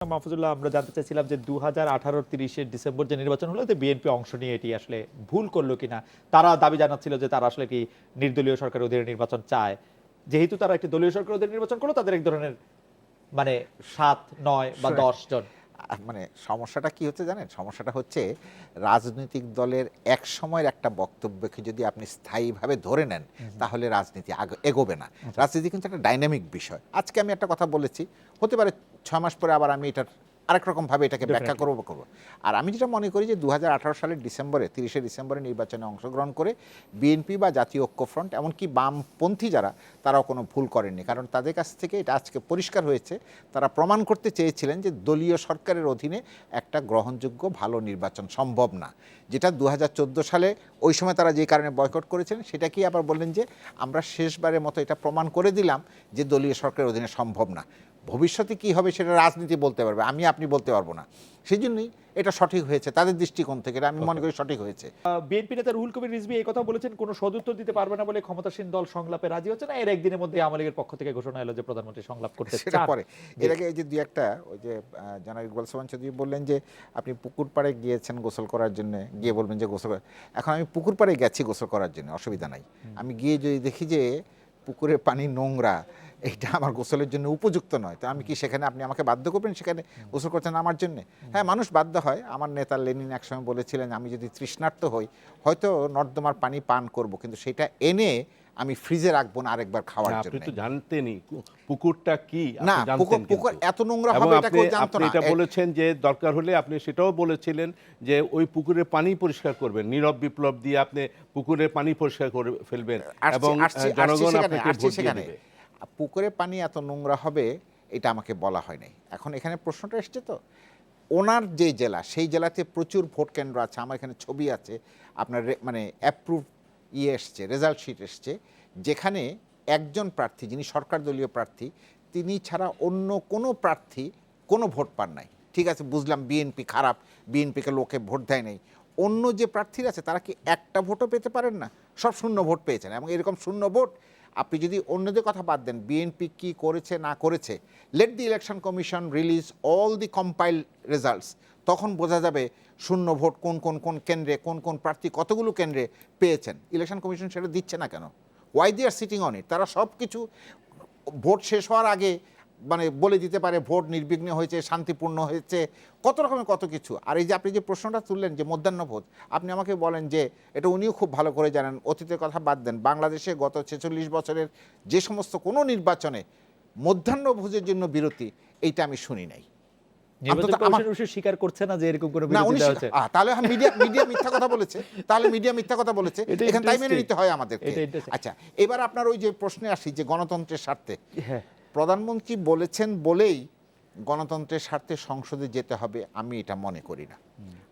মাহফুজুল্লাহ, আমরা জানতে চাইছিলাম যে 2018 30 ডিসেম্বর যে নির্বাচন হলো, বিএনপি অংশ নিয়ে এটি আসলে ভুল করলো কিনা। তারা দাবি জানাচ্ছিল যে তারা আসলে কি নির্দলীয় সরকারের অধীনে নির্বাচন চায়। যেহেতু তারা একটি দলীয় সরকারের অধীনে নির্বাচন করলো, তাদের এক ধরনের মানে 7, 9 বা 10 জন। মানে সমস্যাটা কি হচ্ছে জানেন? সমস্যাটা হচ্ছে রাজনৈতিক দলের এক সময়ের একটা বক্তব্যকে যদি আপনি স্থায়ীভাবে ধরে নেন, তাহলে রাজনীতি এগোবে না। রাজনীতি কিন্তু একটা ডাইনামিক বিষয়। আজকে আমি একটা কথা বলেছি, হতে পারে 6 মাস পরে আবার আমি এটার আরেক রকম ভাবে এটাকে ব্যাখ্যা করব। আর আমি যেটা মনে করি যে 2018 সালের ডিসেম্বরে 30 ডিসেম্বরে নির্বাচনে অংশগ্রহণ করে বিএনপি বা জাতীয় ঐক্যফ্রন্ট এমনকি বামপন্থী যারা, তারাও কোনো ভুল করেননি। কারণ তাদের কাছ থেকে এটা আজকে পরিষ্কার হয়েছে, তারা প্রমাণ করতে চেয়েছিলেন যে দলীয় সরকারের অধীনে একটা গ্রহণযোগ্য ভালো নির্বাচন সম্ভব না। যেটা 2014 সালে ওই সময় তারা যে কারণে বয়কট করেছিলেন, সেটাকেই আবার বললেন যে আমরা শেষবারের মতো এটা প্রমাণ করে দিলাম যে দলীয় সরকারের অধীনে সম্ভব না। ভবিষ্যতে কি হবে সেটা রাজনীতি বলতে পারবে, আপনি বলতে পারবো না। সেই জন্যই এটা সঠিক হয়েছে তাদের দৃষ্টিকোণ থেকে, এটা আমি মনে করি সঠিক হয়েছে। বিএনপি নেতা রুহুল কবির রিজভী এই কথা বলেছেন, কোনো সদুত্তর দিতে পারবে না বলে ক্ষমতাসীন দল সংলাপে রাজি হচ্ছে না। এর একদিনের মধ্যে আওয়ামী লীগের পক্ষ থেকে ঘোষণা এলো যে প্রধানমন্ত্রী সংলাপ করতে চান। সেটা পরে এর আগে এই যে দুই একটা ওই যে জনাব ইকবাল সোবহান চৌধুরী বললেন যে আপনি পুকুর পাড়ে গিয়েছেন গোসল করার জন্য, গিয়ে বলবেন যে গোসল এখন আমি পুকুর পাড়ে গেছি গোসল করার জন্য, অসুবিধা নাই। আমি গিয়ে যদি দেখি যে পুকুরের পানি নোংরা, এইটা আমার গোসলের জন্য উপযুক্ত নয়, তো আমি কি সেখানে আপনি আমাকে বাধ্য করবেন সেখানে গোসল করছেন আমার জন্য? হ্যাঁ, মানুষ বাধ্য হয়। আমার নেতা লেনিন একসময় বলেছিলেন, আমি যদি তৃষ্ণার্ত হই হয়তো নর্দমার পানি পান করব, কিন্তু সেটা এনে আমি ফ্রিজে রাখবো না আরেকবার খাওয়ার জন্য। আপনি তো জানতেনই পুকুরটা কি, না, পুকুর এত নোংরা হবে এটা কেউ জানতো না। এটা বলেছেন যে দরকার হলে আপনি সেটাও বলেছিলেন যে ওই পুকুরের পানি পরিষ্কার করবেন, নীরব বিপ্লব দিয়ে আপনি পুকুরের পানি পরিষ্কার করে ফেলবেন এবং জনগণ আপনাকে ভোট দিয়ে দেবে। পুকুরের পানি এত নোংরা হবে এটা আমাকে বলা হয় নাই। এখন এখানে প্রশ্নটা এসছে, তো ওনার যে জেলা, সেই জেলাতে প্রচুর ভোট কেন্দ্র আছে। আমার এখানে ছবি আছে, আপনার মানে অ্যাপ্রুভ এসছে, রেজাল্ট শিট এসছে, যেখানে একজন প্রার্থী যিনি সরকার দলীয় প্রার্থী, তিনি ছাড়া অন্য কোনো প্রার্থী কোনো ভোট পান নাই। ঠিক আছে, বুঝলাম বিএনপি খারাপ, বিএনপিকে লোকে ভোট দেয় নাই। অন্য যে প্রার্থীরা আছে তারা কি একটা ভোটও পেতে পারেন না? সব শূন্য ভোট পেয়েছেন। এবং এরকম শূন্য ভোট আপনি যদি অন্যদের কথা বাদ দেন, বিএনপি কি করেছে না করেছে, late the election commission release all the compile results, তখন বোঝা যাবে শূন্য ভোট কোন কোন কোন কেন্দ্রে, কোন কোন প্রার্থী কতগুলো কেন্দ্রে পেয়েছেন। ইলেকশন কমিশন সেটা দিচ্ছে না কেন? Why they are sitting on it? তারা সব কিছু ভোট শেষ হওয়ার আগে মানে বলে দিতে পারে ভোট নির্বিঘ্নে হয়েছে, শান্তিপূর্ণ হয়েছে, কত রকমের কত কিছু। আর এই যে আপনি যে প্রশ্নটা তুললেন যে মধ্যাহ্ন ভোজ, আপনি আমাকে বলেন যে এটা উনিও খুব ভালো করে জানেন, অতীতের কথা বাদ দেন, বাংলাদেশে গত 46 বছরের যে সমস্ত কোনো নির্বাচনে মধ্যাহ্ন ভোজের জন্য বিরতি, এইটা আমি শুনি নাই। স্বীকার করছে না যে এরকম কোনো বিরতি দেওয়া হচ্ছে। তাহলে মিডিয়া মিথ্যা কথা বলেছে, তাহলে মিডিয়া মিথ্যা কথা বলেছে, এখানে তাই মেনে নিতে হয় আমাদেরকে। আচ্ছা, এবার আপনার ওই যে প্রশ্নে আসি যে গণতন্ত্রের স্বার্থে, প্রধানমন্ত্রী বলেছেন বলেই গণতন্ত্রের স্বার্থে সংসদে যেতে হবে, আমি এটা মনে করি না।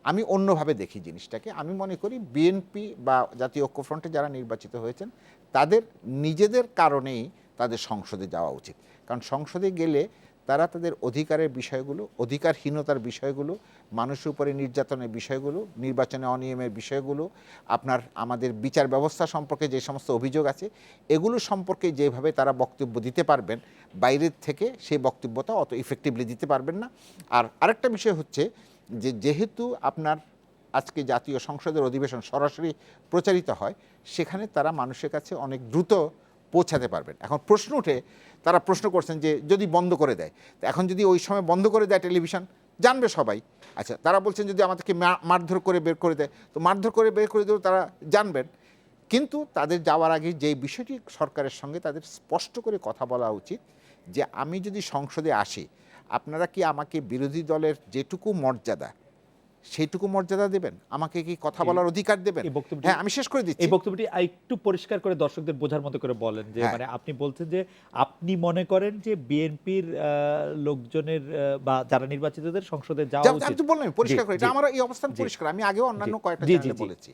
আমি অন্যভাবে দেখি জিনিসটাকে। আমি মনে করি বিএনপি বা জাতীয় ঐক্যফ্রন্টে যারা নির্বাচিত হয়েছেন তাদের নিজেদের কারণেই তাদের সংসদে যাওয়া উচিত। কারণ সংসদে গেলে তারা তাদের অধিকারের বিষয়গুলো, অধিকারহীনতার বিষয়গুলো, মানুষের উপরে নির্যাতনের বিষয়গুলো, নির্বাচনে অনিয়মের বিষয়গুলো, আপনার আমাদের বিচার ব্যবস্থা সম্পর্কে যে সমস্ত অভিযোগ আছে, এগুলো সম্পর্কে যেভাবে তারা বক্তব্য দিতে পারবেন, বাইরের থেকে সেই বক্তব্যটা অত ইফেক্টিভলি দিতে পারবেন না। আর আরেকটা বিষয় হচ্ছে যে যেহেতু আপনার আজকে জাতীয় সংসদের অধিবেশন সরাসরি প্রচারিত হয়, সেখানে তারা মানুষের কাছে অনেক দ্রুত পৌঁছাতে পারবেন। এখন প্রশ্ন উঠে, তারা প্রশ্ন করছেন যে যদি বন্ধ করে দেয়, তো এখন যদি ওই সময় বন্ধ করে দেয় টেলিভিশন, জানবে সবাই। আচ্ছা, তারা বলছেন যদি আমাদেরকে মারধর করে বের করে দেয়, তো মারধর করে বের করে দিলেও তারা জানবেন। কিন্তু তাদের যাওয়ার আগে যে বিষয়টি সরকারের সঙ্গে তাদের স্পষ্ট করে কথা বলা উচিত যে আমি যদি সংসদে আসি, আপনারা কি আমাকে বিরোধী দলের যেটুকু মর্যাদা সেইটুকু মর্যাদা দেবেন, আমাকে কি কথা বলার অধিকার দেবেন? হ্যাঁ, আমি শেষ করে দিচ্ছি। এই বক্তব্যটি একটু পরিষ্কার করে দর্শকদের বোঝার মতো করে বলেন যে মানে আপনি বলছেন যে আপনি মনে করেন যে বিএনপির লোকজনের বা যারা নির্বাচিতদের সংসদে যাওয়া উচিত। আমি তো বললাম পরিষ্কার করে, এটা আমার এই অবস্থান পরিষ্কার। আমি আগেও অন্যান্য কয়েকটা চ্যানেলে বলেছি।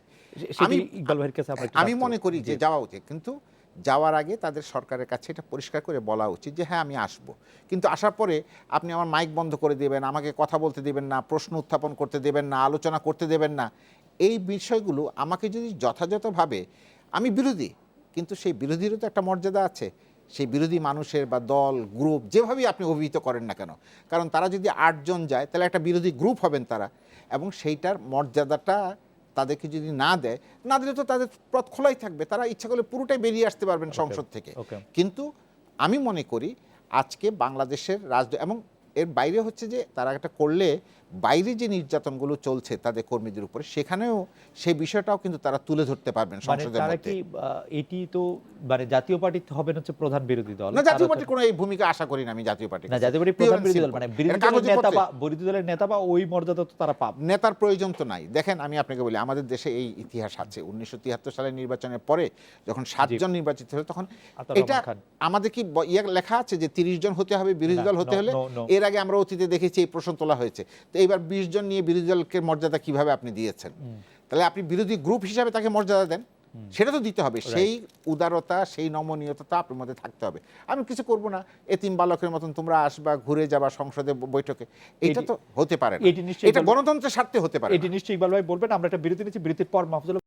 আমি মনে করি যে যাওয়া উচিত, কিন্তু যাওয়ার আগে তাদের সরকারের কাছে এটা পরিষ্কার করে বলা উচিত যে হ্যাঁ আমি আসব। কিন্তু আসার পরে আপনি আমার মাইক বন্ধ করে দেবেন, আমাকে কথা বলতে দেবেন না, প্রশ্ন উত্থাপন করতে দেবেন না, আলোচনা করতে দেবেন না। এই বিষয়গুলো আমাকে যদি যথাযথভাবে, আমি বিরোধী, কিন্তু সেই বিরোধীরও তো একটা মর্যাদা আছে। সেই বিরোধী মানুষের বা দল গ্রুপ যেভাবেই আপনি অভিহিত করেন না কেন, কারণ তারা যদি 8 জন যায় তাহলে একটা বিরোধী গ্রুপ হবেন তারা, এবং সেইটার মর্যাদাটা তাদেরকে যদি না দেয়, না দিলে তো তাদের পথ খোলাই থাকবে, তারা ইচ্ছা করলে পুরোটাই বেরিয়ে আসতে পারবেন সংসদ থেকে। কিন্তু আমি মনে করি আজকে বাংলাদেশের এবং এর বাইরে হচ্ছে যে তারা একটা করলে বাইরে যে নির্যাতনগুলো চলছে তাদের কর্মীদের উপরে, সেখানেও সেই বিষয়টাও কিন্তু তারা তুলে ধরতে পারবেন সংসদের তারা মধ্যে। কি এটি তো মানে জাতীয় পার্টি হবেন হচ্ছে প্রধান বিরোধী দল, না জাতীয় পার্টির কোনো এই ভূমিকা আশা করি না আমি জাতীয় পার্টি। না জাতীয় পার্টি প্রধান বিরোধী দল, মানে বিরোধী দলের নেতা বা ওই মর্যাদা তো তারা পাবে। নেতার প্রয়োজন তো নাই। দেখেন আমি আপনাকে বলি, আমাদের দেশে এই ইতিহাস আছে, 1973 সালের নির্বাচনের পরে যখন 7 জন নির্বাচিত হলো, তখন এটা আমাদের কি লেখা আছে যে 30 জন হতে হবে বিরোধী দল হতে হলে? এর আগে আমরা অতীতে দেখেছি এই প্রশ্ন তোলা হয়েছে। তো এইবার 20 জন নিয়ে বিরোধী দলকে মর্যাদা কিভাবে আপনি দিয়েছেন? তাহলে আপনি বিরোধী গ্রুপ হিসাবে তাকে মর্যাদা দেন, সেটা তো দিতে হবে। সেই উদারতা, সেই নমনীয়তা আপনার মধ্যে থাকতে হবে। আমি কিছু করব না, এতিম বালকের মতন তোমরা আসবা, ঘুরে যাবা সংসদে বৈঠকে, এটা তো হতে পারে না। এটা গণতন্ত্রের স্বার্থে হতে পারে। এটি নিশ্চয়ই ইকবাল ভাই বলবেন। আমরা একটা বিরতি নিচ্ছি, বিরতির পর মাহফুজুল